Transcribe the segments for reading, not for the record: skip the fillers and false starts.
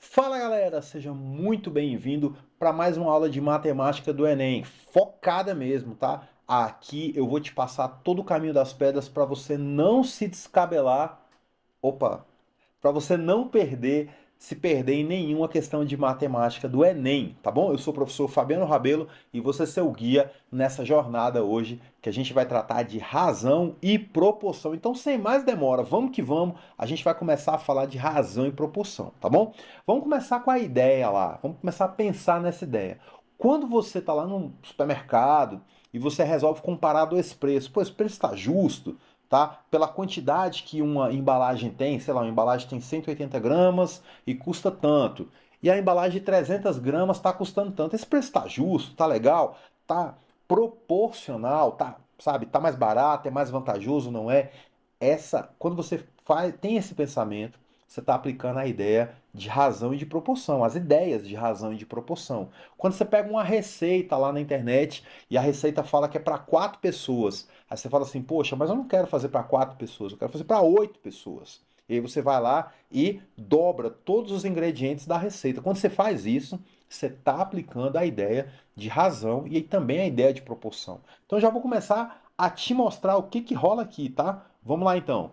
Fala galera, seja muito bem-vindo para mais uma aula de matemática do Enem, focada mesmo, tá? Aqui eu vou te passar todo o caminho das pedras para você não se descabelar, opa, para você não se perder em nenhuma questão de matemática do Enem, tá bom? Eu sou o professor Fabiano Rabelo e você é seu guia nessa jornada hoje, que a gente vai tratar de razão e proporção. Então, sem mais demora, vamos que vamos, a gente vai começar a falar de razão e proporção, tá bom? Vamos começar com a ideia lá, vamos começar a pensar nessa ideia. Quando você está lá no supermercado e você resolve comparar dois preços, pô, esse preço está justo, tá? Pela quantidade que uma embalagem tem, sei lá, uma embalagem tem 180 gramas e custa tanto. E a embalagem de 300 gramas está custando tanto. Esse preço está justo, tá legal, tá proporcional, tá, sabe, tá mais barato, é mais vantajoso, não é? Quando você tem esse pensamento, você está aplicando a ideia de razão e de proporção, as ideias de razão e de proporção. Quando você pega uma receita lá na internet e a receita fala que é para 4 pessoas, aí você fala assim, poxa, mas eu não quero fazer para 4 pessoas, eu quero fazer para 8 pessoas. E aí você vai lá e dobra todos os ingredientes da receita. Quando você faz isso, você está aplicando a ideia de razão e também a ideia de proporção. Então eu já vou começar a te mostrar o que rola aqui, tá? Vamos lá então.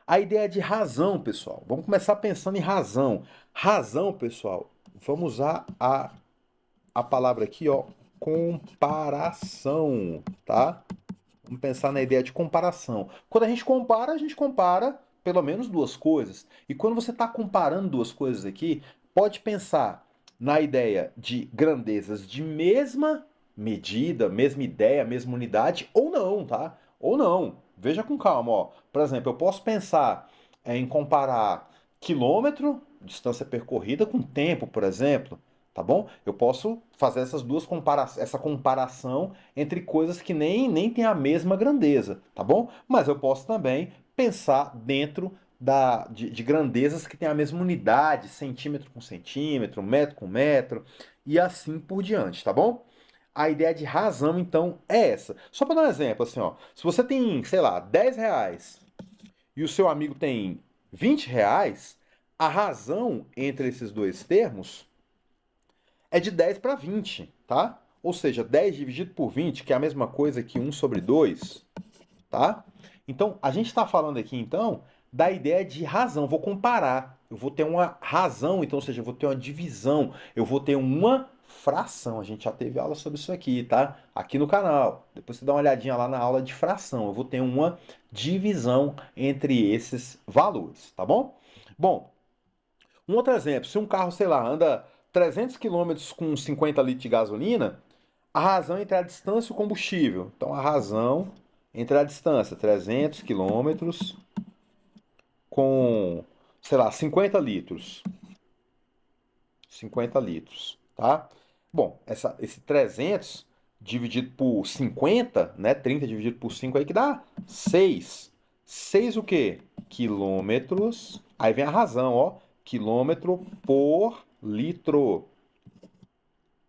A ideia de razão, pessoal. Vamos começar pensando em razão. Razão, pessoal, vamos usar a palavra aqui, ó, comparação, tá? Vamos pensar na ideia de comparação. Quando a gente compara pelo menos duas coisas. E quando você está comparando duas coisas aqui, pode pensar na ideia de grandezas de mesma medida, mesma ideia, mesma unidade, ou não, tá? Ou não. Veja com calma, ó. Por exemplo, eu posso pensar em comparar quilômetro, distância percorrida, com tempo, por exemplo. Tá bom? Eu posso fazer essa comparação entre coisas que nem têm a mesma grandeza, tá bom? Mas eu posso também pensar dentro de grandezas que têm a mesma unidade, centímetro com centímetro, metro com metro, e assim por diante, tá bom? A ideia de razão, então, é essa. Só para dar um exemplo, assim, ó, se você tem, sei lá, R$ 10 e o seu amigo tem R$ 20, a razão entre esses dois termos é de 10 para 20, tá? Ou seja, 10 dividido por 20, que é a mesma coisa que 1/2, tá? Então, a gente está falando aqui, então, da ideia de razão. Vou comparar. Eu vou ter uma razão, então, ou seja, eu vou ter uma divisão. Eu vou ter uma fração. A gente já teve aula sobre isso aqui, tá? Aqui no canal. Depois você dá uma olhadinha lá na aula de fração. Eu vou ter uma divisão entre esses valores, tá bom? Bom, um outro exemplo, se um carro, sei lá, anda 300 quilômetros com 50 litros de gasolina, a razão entre a distância e o combustível. Então, a razão entre a distância, 300 quilômetros com, sei lá, 50 litros. 50 litros, tá? Bom, esse 300 dividido por 50, né? 30 dividido por 5 aí que dá 6. 6 o quê? Quilômetros. Aí vem a razão, ó. Quilômetro por litro.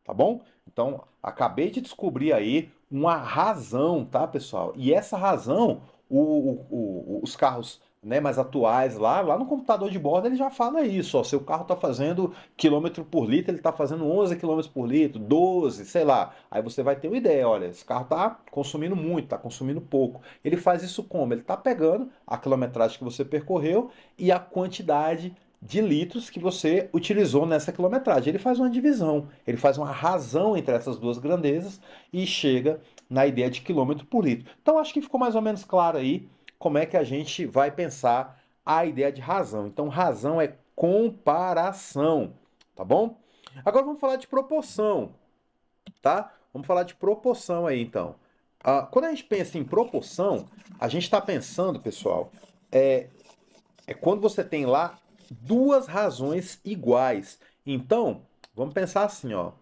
Tá bom? Então, acabei de descobrir aí uma razão, tá, pessoal? E essa razão, os carros, né, mais atuais lá no computador de bordo, ele já fala isso, ó, seu carro está fazendo quilômetro por litro, ele está fazendo 11 quilômetros por litro, 12, sei lá. Aí você vai ter uma ideia, olha, esse carro está consumindo muito, está consumindo pouco. Ele faz isso como? Ele está pegando a quilometragem que você percorreu e a quantidade de litros que você utilizou nessa quilometragem. Ele faz uma divisão, ele faz uma razão entre essas duas grandezas e chega na ideia de quilômetro por litro. Então acho que ficou mais ou menos claro aí como é que a gente vai pensar a ideia de razão. Então razão é comparação, tá bom? Agora vamos falar de proporção, tá? Vamos falar de proporção aí então. Quando a gente pensa em proporção, a gente está pensando, pessoal, é, é quando você tem lá duas razões iguais. Então, vamos pensar assim, ó.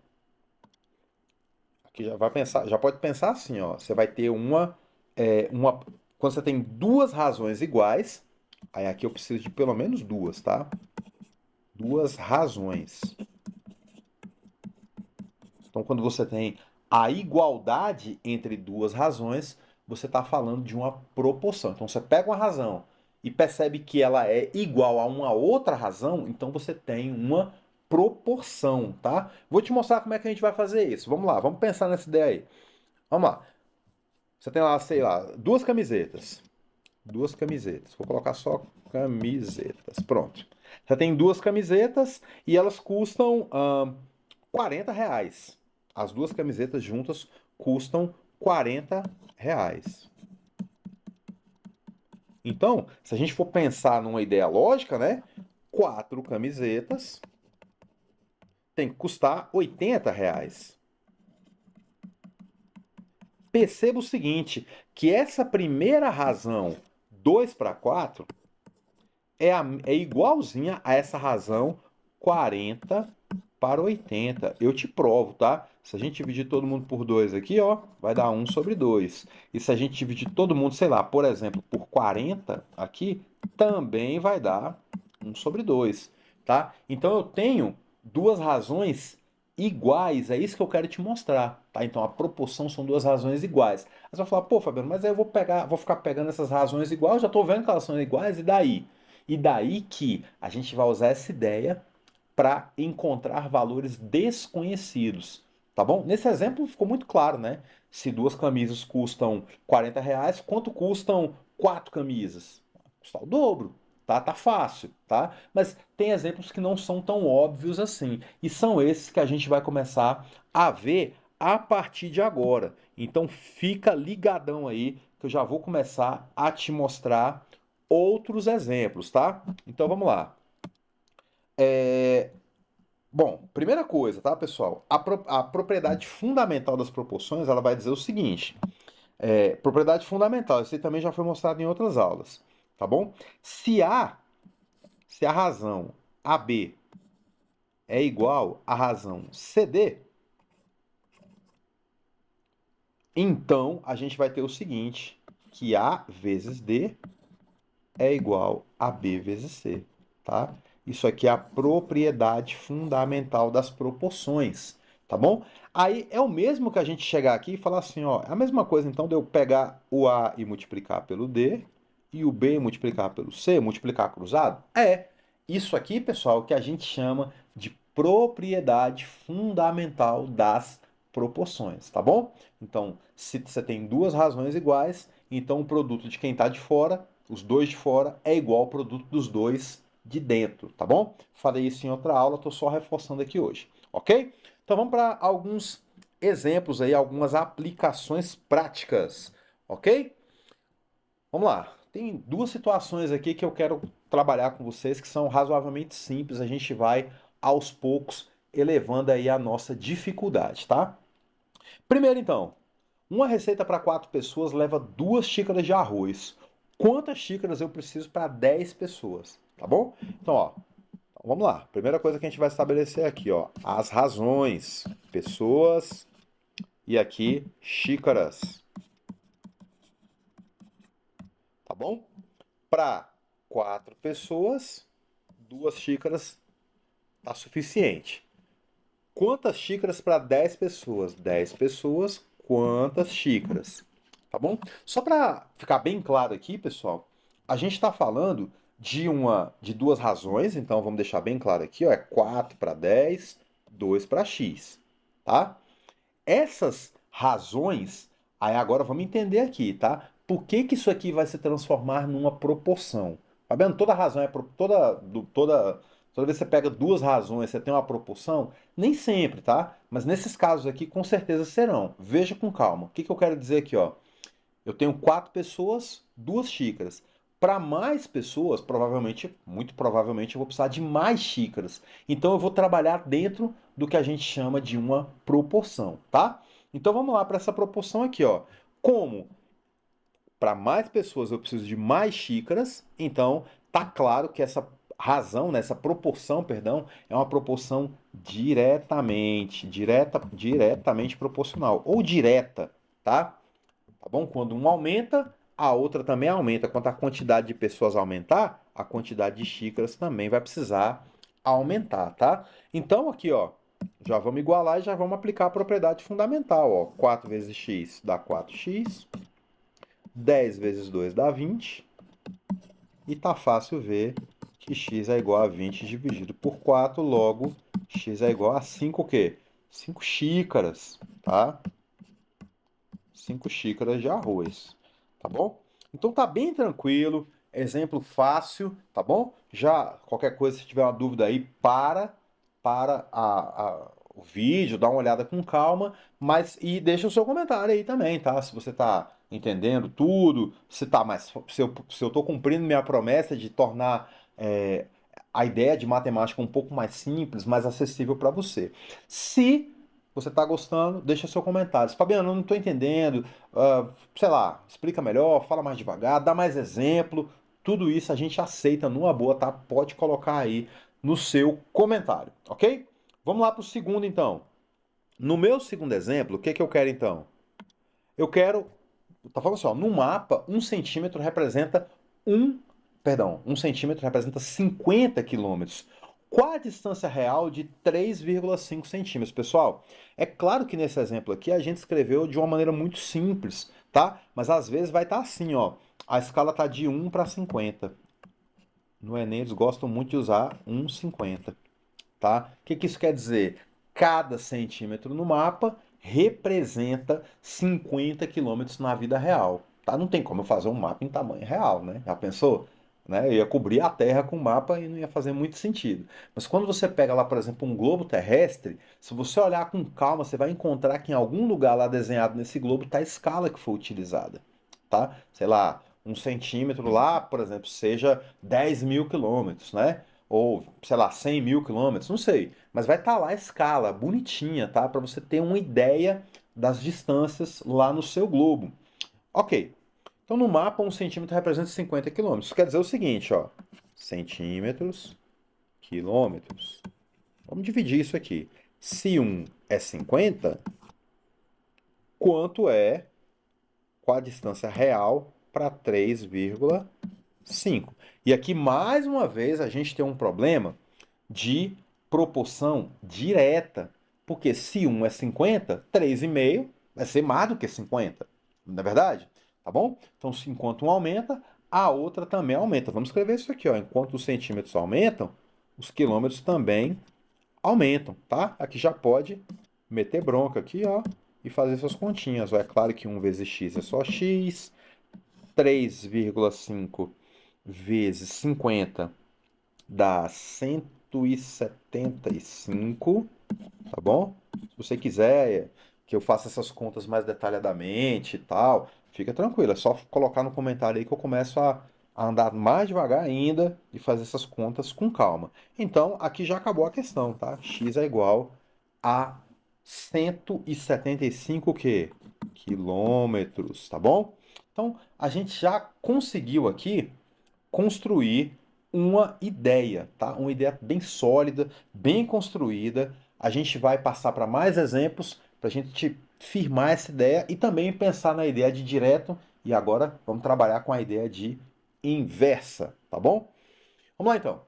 Aqui já vai pensar, já pode pensar assim, ó. Você vai ter uma quando você tem duas razões iguais, aí aqui eu preciso de pelo menos duas, tá? Duas razões. Então, quando você tem a igualdade entre duas razões, você está falando de uma proporção. Então, você pega uma razão e percebe que ela é igual a uma outra razão, então você tem uma proporção, tá? Vou te mostrar como é que a gente vai fazer isso. Vamos lá, vamos pensar nessa ideia aí. Vamos lá. Você tem lá, sei lá, duas camisetas. Duas camisetas. Vou colocar só camisetas. Pronto. Você tem duas camisetas e elas custam R$ 40. As duas camisetas juntas custam R$ 40. Então, se a gente for pensar numa ideia lógica, né? Quatro camisetas tem que custar R$ 80. Perceba o seguinte, que essa primeira razão, 2 para 4, é igualzinha a essa razão 40 para 80. Eu te provo, tá? Se a gente dividir todo mundo por 2 aqui, ó, vai dar 1/2. E se a gente dividir todo mundo, sei lá, por exemplo, por 40 aqui, também vai dar 1/2, tá? Então eu tenho duas razões iguais, é isso que eu quero te mostrar, tá? Então a proporção são duas razões iguais. Aí você vai falar, pô, Fabiano, mas aí eu vou ficar pegando essas razões iguais, eu já tô vendo que elas são iguais, e daí? E daí que a gente vai usar essa ideia para encontrar valores desconhecidos, tá bom? Nesse exemplo ficou muito claro, né? Se duas camisas custam R$ 40, quanto custam quatro camisas? Custa o dobro, tá? Tá fácil, tá? Mas tem exemplos que não são tão óbvios assim, e são esses que a gente vai começar a ver a partir de agora. Então fica ligadão aí, que eu já vou começar a te mostrar outros exemplos, tá? Então vamos lá. Bom, primeira coisa, tá, pessoal? A propriedade fundamental das proporções, ela vai dizer o seguinte: propriedade fundamental, isso aí também já foi mostrado em outras aulas, tá bom? Se a razão AB é igual à razão CD, então a gente vai ter o seguinte, que A vezes D é igual a B vezes C, tá? Isso aqui é a propriedade fundamental das proporções, tá bom? Aí é o mesmo que a gente chegar aqui e falar assim, ó, é a mesma coisa então de eu pegar o A e multiplicar pelo D e o B multiplicar pelo C, multiplicar cruzado? É. Isso aqui, pessoal, é o que a gente chama de propriedade fundamental das proporções, tá bom? Então, se você tem duas razões iguais, então o produto de quem está de fora, os dois de fora, é igual ao produto dos dois de dentro, tá bom? Falei isso em outra aula, estou só reforçando aqui hoje, ok? Então vamos para alguns exemplos aí, algumas aplicações práticas, ok? Vamos lá. Tem duas situações aqui que eu quero trabalhar com vocês que são razoavelmente simples. A gente vai aos poucos elevando aí a nossa dificuldade, tá? Primeiro então, uma receita para 4 pessoas leva 2 xícaras de arroz. Quantas xícaras eu preciso para 10 pessoas? Tá bom? Então, ó, vamos lá. Primeira coisa que a gente vai estabelecer aqui, ó, as razões, pessoas e aqui xícaras, tá bom? Para 4 pessoas, 2 xícaras tá suficiente. Quantas xícaras para 10 pessoas? 10 pessoas, quantas xícaras? Tá bom? Só para ficar bem claro aqui, pessoal, a gente está falando de duas razões, então vamos deixar bem claro aqui, ó, é 4 para 10, 2 para x, tá? Essas razões, aí agora vamos entender aqui, tá? Por que que isso aqui vai se transformar numa proporção? Tá vendo? Toda razão é toda vez que você pega duas razões, você tem uma proporção? Nem sempre, tá? Mas nesses casos aqui, com certeza serão. Veja com calma. O que que eu quero dizer aqui, ó? Eu tenho 4 pessoas, 2 xícaras. Para mais pessoas, provavelmente, muito provavelmente, eu vou precisar de mais xícaras. Então eu vou trabalhar dentro do que a gente chama de uma proporção, tá? Então vamos lá para essa proporção aqui, ó. Como para mais pessoas eu preciso de mais xícaras, então tá claro que essa razão, né, essa proporção, perdão, é uma proporção diretamente proporcional ou direta, tá? Tá bom? Quando um aumenta, a outra também aumenta. Quando a quantidade de pessoas aumentar, a quantidade de xícaras também vai precisar aumentar, tá? Então aqui, ó, já vamos igualar e já vamos aplicar a propriedade fundamental, ó. 4 vezes x dá 4x, 10 vezes 2 dá 20, e tá fácil ver que x é igual a 20 dividido por 4, logo x é igual a 5 o quê? 5 xícaras, tá? 5 xícaras de arroz, tá bom? Então tá bem tranquilo, exemplo fácil, tá bom? Já qualquer coisa, se tiver uma dúvida aí, o vídeo, dá uma olhada com calma, mas e deixa o seu comentário aí também, tá? Se você tá entendendo tudo, se eu tô cumprindo minha promessa de tornar a ideia de matemática um pouco mais simples, mais acessível para você. Se você está gostando, deixa seu comentário. Fabiano, eu não estou entendendo, sei lá, explica melhor, fala mais devagar, dá mais exemplo. Tudo isso a gente aceita numa boa, tá? Pode colocar aí no seu comentário, ok? Vamos lá para o segundo, então. No meu segundo exemplo, o que que eu quero, então? Eu quero, tá falando assim, ó, no mapa, 1 centímetro representa perdão, 1 centímetro representa 50 quilômetros. Qual a distância real de 3,5 centímetros, pessoal? É claro que nesse exemplo aqui a gente escreveu de uma maneira muito simples, tá? Mas às vezes vai estar assim, ó. A escala está de 1 para 50. No Enem eles gostam muito de usar 1,50, tá? O que que isso quer dizer? Cada centímetro no mapa representa 50 quilômetros na vida real, tá? Não tem como eu fazer um mapa em tamanho real, né? Já pensou? Né? Eu ia cobrir a Terra com o mapa e não ia fazer muito sentido. Mas quando você pega lá, por exemplo, um globo terrestre, se você olhar com calma, você vai encontrar que em algum lugar lá desenhado nesse globo está a escala que foi utilizada, tá? Sei lá, 1 centímetro lá, por exemplo, seja 10 mil quilômetros, né? Ou, sei lá, 100 mil quilômetros, não sei. Mas vai estar lá a escala, bonitinha, tá? Para você ter uma ideia das distâncias lá no seu globo. Ok. Então, no mapa, 1 centímetro representa 50 quilômetros. Isso quer dizer o seguinte, ó. Centímetros, quilômetros. Vamos dividir isso aqui. Se 1 é 50, qual a distância real para 3,5? E aqui, mais uma vez, a gente tem um problema de proporção direta. Porque se 1 é 50, 3,5 vai ser mais do que 50. Não é verdade? Tá bom? Então, enquanto um aumenta, a outra também aumenta. Vamos escrever isso aqui, ó. Enquanto os centímetros aumentam, os quilômetros também aumentam, tá? Aqui já pode meter bronca aqui, ó, e fazer suas continhas. Ó, é claro que 1 vezes x é só x, 3,5 vezes 50 dá 175, tá bom? Se você quiser que eu faça essas contas mais detalhadamente e tal, fica tranquilo, é só colocar no comentário aí que eu começo a andar mais devagar ainda e fazer essas contas com calma. Então, aqui já acabou a questão, tá? X é igual a 175 o quê? Quilômetros, tá bom? Então, a gente já conseguiu aqui construir uma ideia, tá? Uma ideia bem sólida, bem construída. A gente vai passar para mais exemplos para a gente firmar essa ideia e também pensar na ideia de direto. E agora vamos trabalhar com a ideia de inversa, tá bom? Vamos lá então.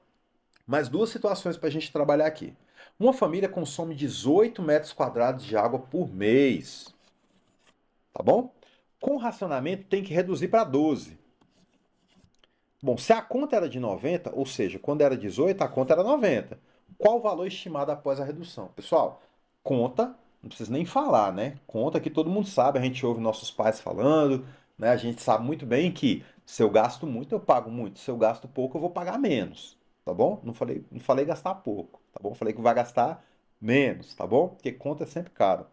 Mais duas situações para a gente trabalhar aqui. Uma família consome 18 metros quadrados de água por mês, tá bom? Com o racionamento tem que reduzir para 12. Bom, se a conta era de 90, ou seja, quando era 18, a conta era 90. Qual o valor estimado após a redução? Pessoal, conta, não precisa nem falar, né? Conta que todo mundo sabe, a gente ouve nossos pais falando, né? A gente sabe muito bem que se eu gasto muito, eu pago muito. Se eu gasto pouco, eu vou pagar menos, tá bom? Não falei gastar pouco, tá bom? Falei que vai gastar menos, tá bom? Porque conta é sempre caro,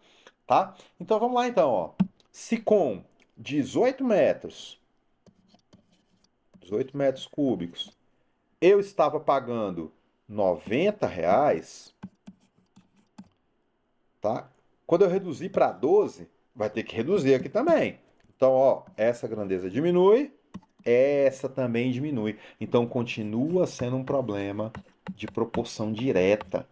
tá? Então vamos lá então, ó. Se com 18 metros 18 metros cúbicos, eu estava pagando R$ 90, tá? Quando eu reduzir para 12, vai ter que reduzir aqui também. Então, ó, essa grandeza diminui, essa também diminui. Então, continua sendo um problema de proporção direta,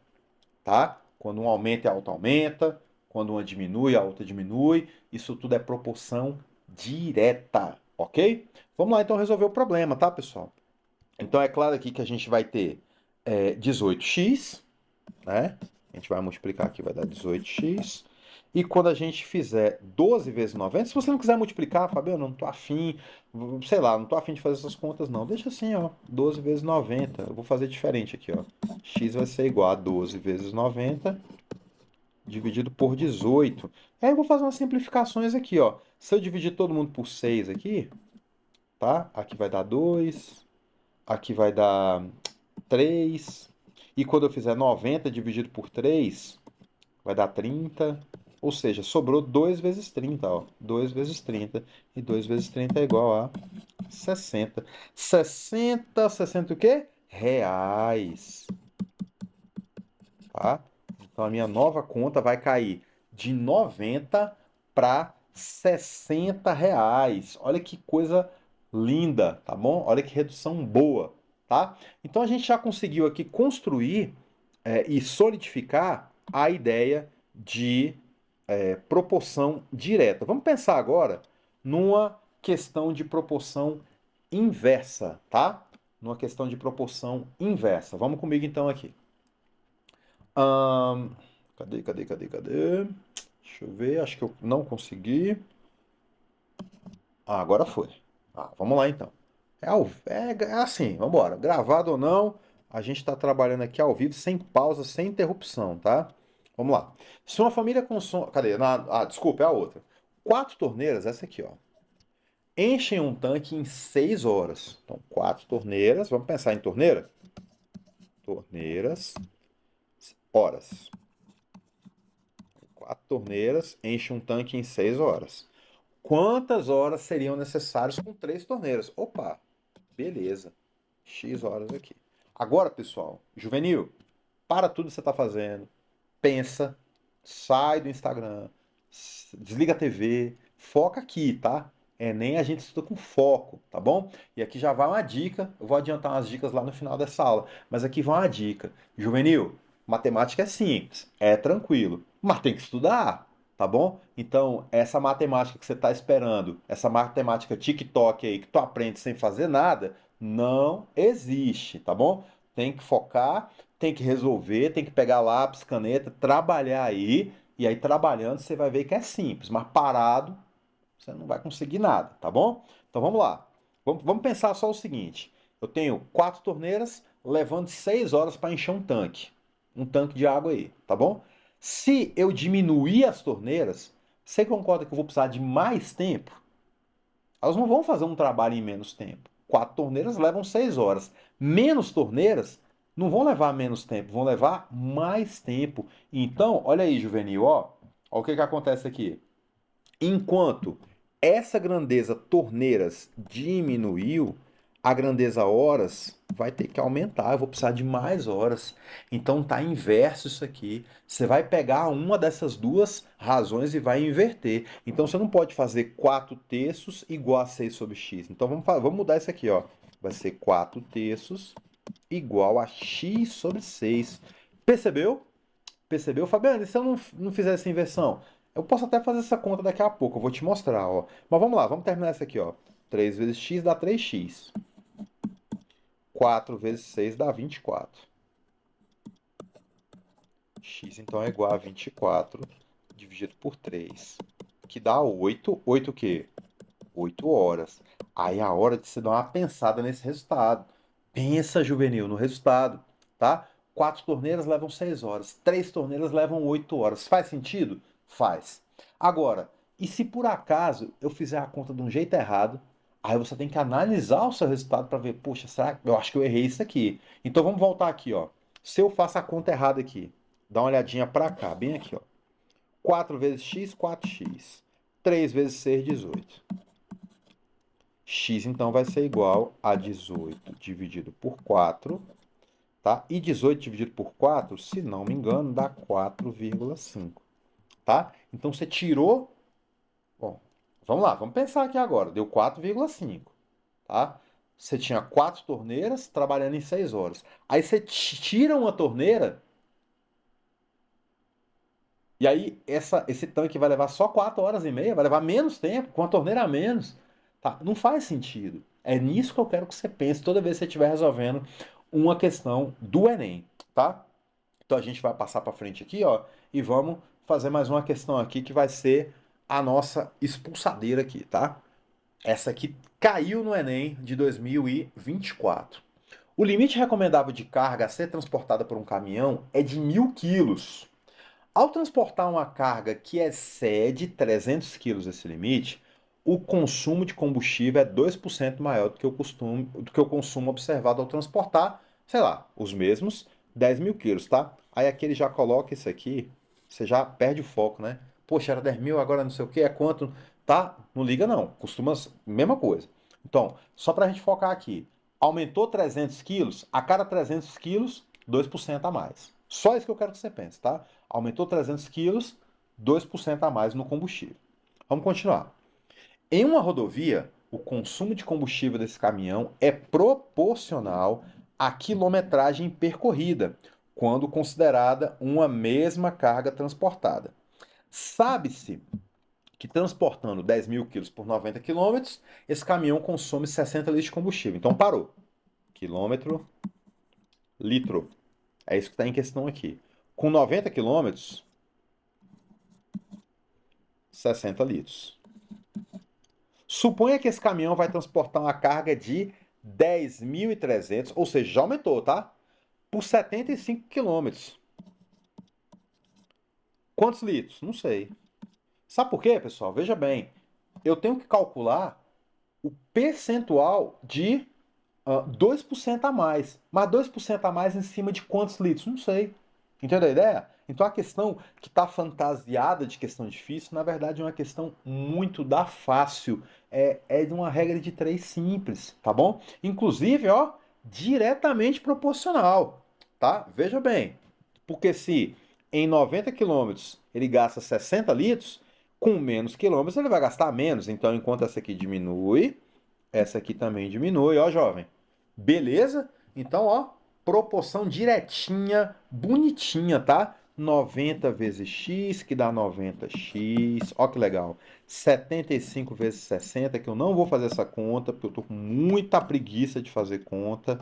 tá? Quando um aumenta, a outra aumenta. Quando uma diminui, a outra diminui. Isso tudo é proporção direta, ok? Vamos lá, então, resolver o problema, tá, pessoal? Então é claro aqui que a gente vai ter 18x, né? A gente vai multiplicar aqui, vai dar 18x. E quando a gente fizer 12 vezes 90, se você não quiser multiplicar, Fabiano, não tô afim, sei lá, não tô afim de fazer essas contas não. Deixa assim, ó, 12 vezes 90. Eu vou fazer diferente aqui, ó. X vai ser igual a 12 vezes 90 dividido por 18. Aí eu vou fazer umas simplificações aqui, ó. Se eu dividir todo mundo por 6 aqui, tá? Aqui vai dar 2, aqui vai dar 3. E quando eu fizer 90 dividido por 3, vai dar 30. Ou seja, sobrou 2 vezes 30, ó. 2 vezes 30. E 2 vezes 30 é igual a 60. 60 o quê? Reais. Tá? Então a minha nova conta vai cair de 90 para 60 reais. Olha que coisa linda, tá bom? Olha que redução boa, tá? Então a gente já conseguiu aqui construir e solidificar a ideia de proporção direta. Vamos pensar agora numa questão de proporção inversa, tá? Numa questão de proporção inversa. Vamos comigo então aqui. Ahn, cadê? Deixa eu ver, acho que eu não consegui. Ah, agora foi. Ah, vamos lá então. É assim, vamos embora. Gravado ou não, a gente está trabalhando aqui ao vivo, sem pausa, sem interrupção, tá? Vamos lá. Se uma família consome. Cadê? Desculpa, é a outra. 4 torneiras, essa aqui, ó. Enchem um tanque em 6 horas. Então, 4 torneiras. Vamos pensar em torneira? Torneiras, horas. 4 torneiras enchem um tanque em 6 horas. Quantas horas seriam necessárias com 3 torneiras? Opa, beleza. X horas aqui. Agora, pessoal, juvenil, para tudo que você está fazendo. Pensa, sai do Instagram, desliga a TV, foca aqui, tá? Nem a gente estuda com foco, tá bom? E aqui já vai uma dica, eu vou adiantar umas dicas lá no final dessa aula, mas aqui vai uma dica. Juvenil, matemática é simples, é tranquilo, mas tem que estudar, tá bom? Então, essa matemática que você está esperando, essa matemática TikTok aí que tu aprende sem fazer nada, não existe, tá bom? Tem que focar, tem que resolver, tem que pegar lápis, caneta, trabalhar aí, e aí trabalhando você vai ver que é simples, mas parado você não vai conseguir nada, tá bom? Então vamos lá. Vamos pensar só o seguinte: eu tenho 4 torneiras levando 6 horas para encher um tanque de água aí, tá bom? Se eu diminuir as torneiras, você concorda que eu vou precisar de mais tempo? Elas não vão fazer um trabalho em menos tempo. 4 torneiras levam 6 horas. Menos torneiras não vão levar menos tempo, vão levar mais tempo. Então, olha aí, Juvenil, ó. Ó o que acontece aqui. Enquanto essa grandeza torneiras diminuiu, a grandeza horas vai ter que aumentar. Eu vou precisar de mais horas. Então tá inverso isso aqui. Você vai pegar uma dessas duas razões e vai inverter. Então você não pode fazer 4 terços igual a 6 sobre x. Então vamos mudar isso aqui, ó. Vai ser 4 terços igual a x sobre 6. Percebeu? Percebeu, Fabiano? E se eu não fizer essa inversão? Eu posso até fazer essa conta daqui a pouco, eu vou te mostrar, ó. Mas vamos lá, vamos terminar essa aqui, ó. 3 vezes x dá 3x. 4 vezes 6 dá 24. X então é igual a 24 dividido por 3, que dá 8. 8 o quê? 8 horas. Aí é a hora de você dar uma pensada nesse resultado. Pensa, juvenil, no resultado, tá? 4 torneiras levam 6 horas, 3 torneiras levam 8 horas. Faz sentido? Faz. Agora, e se por acaso eu fizer a conta de um jeito errado, aí você tem que analisar o seu resultado para ver, poxa, será que eu acho que eu errei isso aqui? Então vamos voltar aqui, ó. Se eu faço a conta errada aqui, dá uma olhadinha para cá, bem aqui, ó. 4 vezes x, 4x. 3 vezes 6, 18. X então vai ser igual a 18 dividido por 4, tá? E 18 dividido por 4, se não me engano, dá 4,5, tá? Então você tirou, bom, vamos lá, vamos pensar aqui agora, deu 4,5, tá? Você tinha 4 torneiras trabalhando em 6 horas. Aí você tira uma torneira e aí esse tanque vai levar só 4 horas e meia, vai levar menos tempo, com a torneira a menos. Tá? Não faz sentido. É nisso que eu quero que você pense toda vez que você estiver resolvendo uma questão do Enem, tá? Então a gente vai passar para frente aqui, ó, e vamos fazer mais uma questão aqui que vai ser a nossa expulsadeira aqui, tá? Essa aqui caiu no Enem de 2024. O limite recomendável de carga a ser transportada por um caminhão é de 1.000 quilos. Ao transportar uma carga que excede 300 quilos esse limite, o consumo de combustível é 2% maior do que o consumo observado ao transportar, sei lá, os mesmos 10.000 quilos, tá? Aí aqui ele já coloca isso aqui, você já perde o foco, né? Poxa, era 10 mil, agora não sei o que, é quanto? Tá? Não liga não, costuma, mesma coisa. Então, só pra gente focar aqui, aumentou 300 quilos, a cada 300 quilos, 2% a mais. Só isso que eu quero que você pense, tá? Aumentou 300 quilos, 2% a mais no combustível. Vamos continuar. Em uma rodovia, o consumo de combustível desse caminhão é proporcional à quilometragem percorrida, quando considerada uma mesma carga transportada. Sabe-se que transportando 10.000 quilos por 90 quilômetros, esse caminhão consome 60 litros de combustível. Então parou. Quilômetro, litro. É isso que está em questão aqui. Com 90 quilômetros, 60 litros. Suponha que esse caminhão vai transportar uma carga de 10.300, ou seja, já aumentou, tá? Por 75 quilômetros. Quantos litros? Não sei. Sabe por quê, pessoal? Veja bem, eu tenho que calcular o percentual de 2% a mais. Mas 2% a mais em cima de quantos litros? Não sei. Entendeu a ideia? Então a questão que está fantasiada de questão difícil, na verdade é uma questão muito da fácil. É de uma regra de 3 simples, tá bom? Inclusive, ó, diretamente proporcional, tá? Veja bem, porque se em 90 quilômetros ele gasta 60 litros, com menos quilômetros ele vai gastar menos. Então, enquanto essa aqui diminui, essa aqui também diminui, ó, jovem. Beleza? Então, ó, proporção direitinha, bonitinha, tá? 90 vezes x, que dá 90x. Ó que legal. 75 vezes 60, que eu não vou fazer essa conta, porque eu tô com muita preguiça de fazer conta,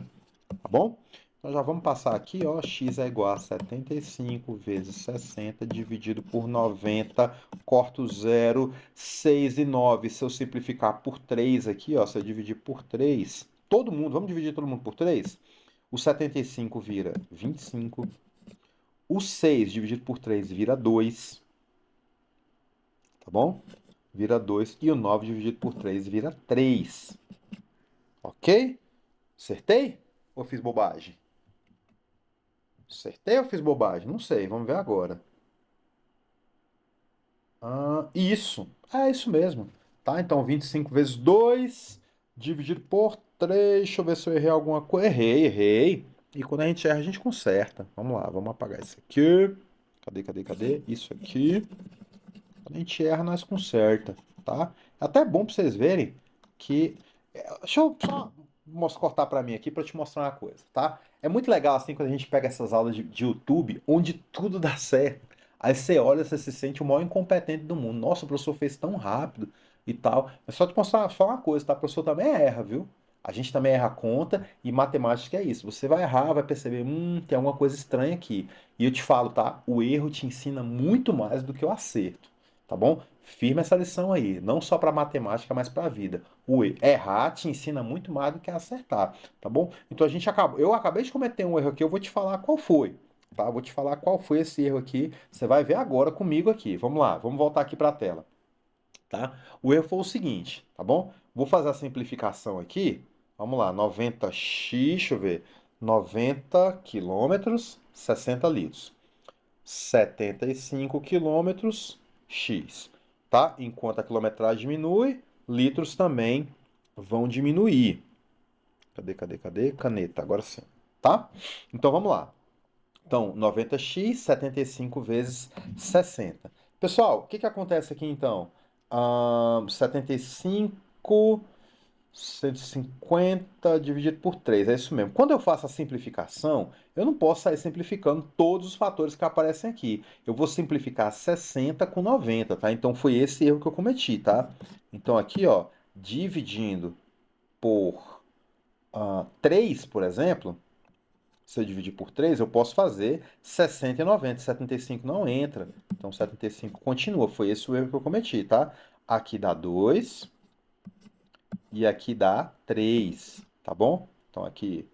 tá bom? Então já vamos passar aqui, ó, x é igual a 75 vezes 60 dividido por 90, corto 0, 6 e 9. Se eu simplificar por 3 aqui, ó, se eu dividir por 3, todo mundo, vamos dividir todo mundo por 3? O 75 vira 25, o 6 dividido por 3 vira 2, tá bom? Vira 2 e o 9 dividido por 3 vira 3. Ok? Acertei? Ou fiz bobagem? Acertei ou fiz bobagem? Não sei, vamos ver agora. Isso, é isso mesmo. Tá? Então 25 vezes 2 dividido por 3. Deixa eu ver se eu errei alguma coisa. Errei. E quando a gente erra, a gente conserta. Vamos lá, vamos apagar isso aqui. Cadê? Isso aqui. Quando a gente erra, nós conserta, tá? É até bom para vocês verem que... Deixa eu só cortar para mim aqui para te mostrar uma coisa, tá? É muito legal assim quando a gente pega essas aulas de YouTube, onde tudo dá certo. Aí você olha, você se sente o maior incompetente do mundo. Nossa, o professor fez tão rápido e tal. Mas só te mostrar só uma coisa, tá? O professor também erra, viu? A gente também erra a conta e matemática é isso. Você vai errar, vai perceber, tem alguma coisa estranha aqui. E eu te falo, tá? O erro te ensina muito mais do que o acerto, tá bom? Firma essa lição aí, não só para matemática, mas para a vida. O errar te ensina muito mais do que acertar, tá bom? Então eu acabei de cometer um erro aqui, eu vou te falar qual foi, tá? Eu vou te falar qual foi esse erro aqui. Você vai ver agora comigo aqui. Vamos lá, vamos voltar aqui para a tela, tá? O erro foi o seguinte, tá bom? Vou fazer a simplificação aqui. Vamos lá, 90x, deixa eu ver. 90 quilômetros, 60 litros. 75 quilômetros, x, tá? Enquanto a quilometragem diminui, litros também vão diminuir. Cadê? Caneta, agora sim, tá? Então vamos lá. Então, 90x, 75 vezes 60. Pessoal, o que que acontece aqui então? 75, 150 dividido por 3, é isso mesmo. Quando eu faço a simplificação, eu não posso sair simplificando todos os fatores que aparecem aqui. Eu vou simplificar 60 com 90, tá? Então foi esse erro que eu cometi, tá? Então aqui, ó, dividindo por 3, por exemplo, Se eu dividir por 3, eu posso fazer 60 e 90. 75 não entra. Então 75 continua. Foi esse o erro que eu cometi, tá? Aqui dá 2 e aqui dá 3, tá bom? Então aqui,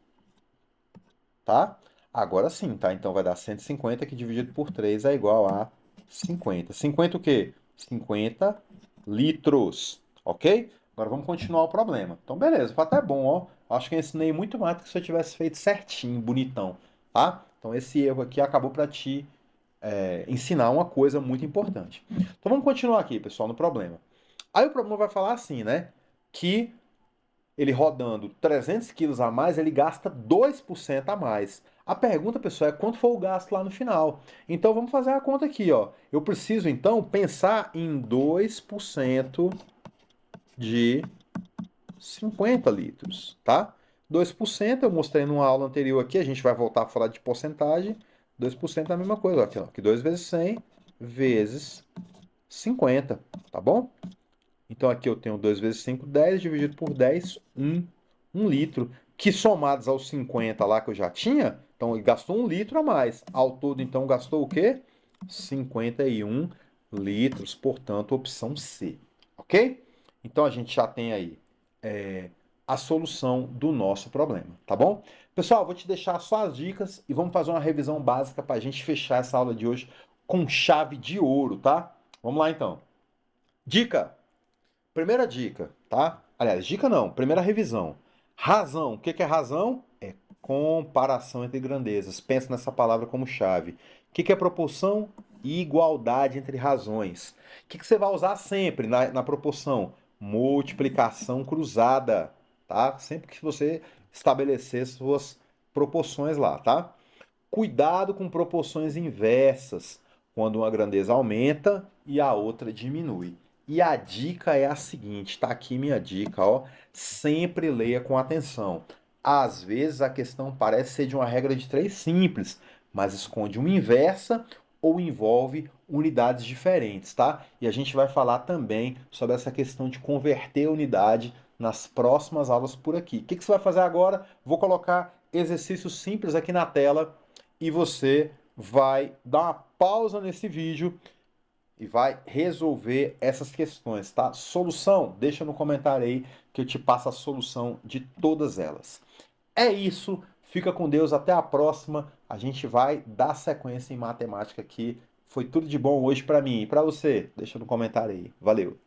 tá? Agora sim, tá? Então vai dar 150 que dividido por 3 é igual a 50. 50 o quê? 50 litros, ok? Agora vamos continuar o problema. Então beleza, foi até bom, ó. Acho que eu ensinei muito mais do que se eu tivesse feito certinho, bonitão, tá? Então esse erro aqui acabou para te ensinar uma coisa muito importante. Então vamos continuar aqui, pessoal, no problema. Aí o problema vai falar assim, né? Que ele rodando 300 quilos a mais, ele gasta 2% a mais. A pergunta, pessoal, é quanto foi o gasto lá no final. Então vamos fazer a conta aqui, ó. Eu preciso então pensar em 2% de 50 litros, tá? 2% eu mostrei numa aula anterior aqui, a gente vai voltar a falar de porcentagem. 2% é a mesma coisa, ó, aqui, ó, que 2 vezes 100 vezes 50, tá bom? Então aqui eu tenho 2 vezes 5, 10, dividido por 10, 1 litro. Que somados aos 50 lá que eu já tinha, então ele gastou 1 litro a mais. Ao todo, então, gastou o quê? 51 litros, portanto, opção C. Ok? Então a gente já tem aí a solução do nosso problema, tá bom? Pessoal, vou te deixar só as dicas e vamos fazer uma revisão básica para a gente fechar essa aula de hoje com chave de ouro, tá? Vamos lá então. Dica! Primeira dica, tá? Aliás, dica não, primeira revisão. Razão. O que é razão? É comparação entre grandezas. Pensa nessa palavra como chave. O que é proporção? Igualdade entre razões. O que você vai usar sempre na proporção? Multiplicação cruzada, tá? Sempre que você estabelecer suas proporções lá, tá? Cuidado com proporções inversas, quando uma grandeza aumenta e a outra diminui. E a dica é a seguinte, tá aqui minha dica, ó, sempre leia com atenção. Às vezes a questão parece ser de uma regra de 3 simples, mas esconde uma inversa ou envolve unidades diferentes, tá? E a gente vai falar também sobre essa questão de converter a unidade nas próximas aulas por aqui. O que você vai fazer agora? Vou colocar exercícios simples aqui na tela e você vai dar uma pausa nesse vídeo e vai resolver essas questões, tá? Solução, deixa no comentário aí que eu te passo a solução de todas elas. É isso, fica com Deus, até a próxima. A gente vai dar sequência em matemática aqui. Foi tudo de bom hoje para mim e para você. Deixa no comentário aí. Valeu.